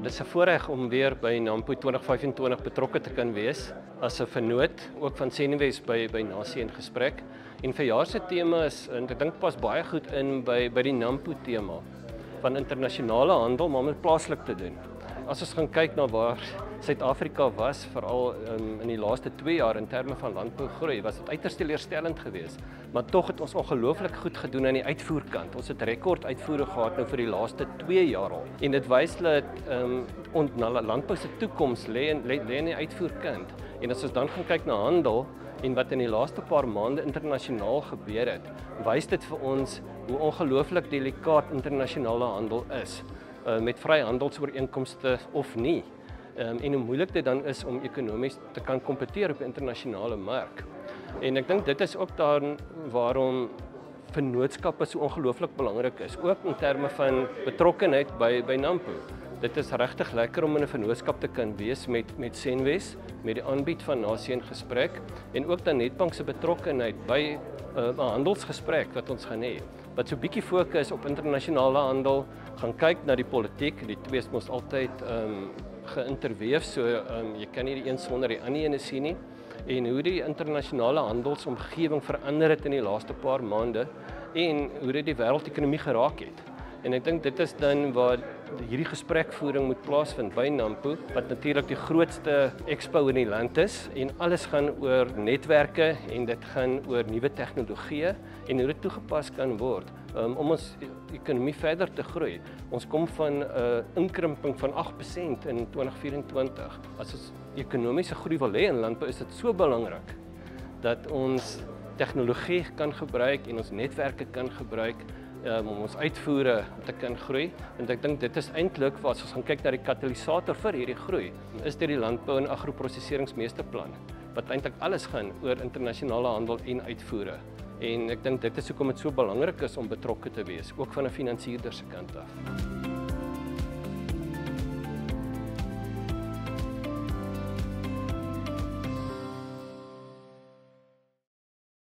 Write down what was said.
Dis 'n voorreg om weer by NAMPO 2025 betrokke te kan wees as 'n vennoot ook van Senwes by Nasie in gesprek. En verjaar se tema is, en ek dink pas baie goed in by die NAMPO tema van internasionale handel, maar met plaaslik te doen. As ons gaan kyk na waar Suid-Afrika was, veral in die laaste 2 jaar in terme van landbougroei, was dit uiters teleurstellend geweest. Maar tog het ons ongelooflik goed gedoen aan die uitvoerkant. Ons het rekord uitvoere gehad nou vir die laaste 2 jaar al. En dit wys dat landbou se toekoms lê in die uitvoerkant. En as ons dan gaan kyk na handel en wat in die laaste paar maande internasionaal gebeur het, wys dit vir ons hoe ongelooflik delikaat internasionale handel is, met vryhandelsooreenkomste of nie. En hoe moeilik dit dan is om ekonomies te kan kompeteer op die internasionale mark. En ek dink dit is ook dan waarom vennootskappe so ongelooflik belangrik is, ook in terme van betrokkenheid by NAMPO. Dit is regtig lekker om in 'n vennootskap te kan wees met Senwes, met die aanbied van Nasie in gesprek en ook dan Nedbank se betrokkenheid by 'n handelsgesprek wat ons gaan hê. Wat so 'n bietjie fokus op internasionale handel, gaan kyk na die politiek, die twee is mos altyd geïnterweef, so jy kan nie die een sonder die ander ene sien nie, en hoe die internasionale handelsomgewing verander het in die laaste paar maande en hoe dit die wêreldekonomie geraak het. En ek dink dit is dan waar hierdie gesprekvoering moet plaasvind by NAMPO, wat natuurlik die grootste expo in die land is, en alles gaan oor netwerke en dit gaan oor nuwe tegnologieë en hoe dit toegepas kan word om ons ekonomie verder te groei. Ons kom van 'n inkrimping van 8% in 2024. As ons ekonomiese groei wil hê in landbou, is dit so belangrik dat ons tegnologie kan gebruik en ons netwerke kan gebruik om ons uitvoere te kan groei. En ek dink dit is eintlik, as ons gaan kyk na die katalisator vir hierdie groei, is dit die landbou en agroprosesseringsmeesterplan, wat eintlik alles gaan oor internasionale handel en uitvoere. En ek dink dit is hoekom dit so belangrik is om betrokke te wees, ook van 'n finansiërder se kant af.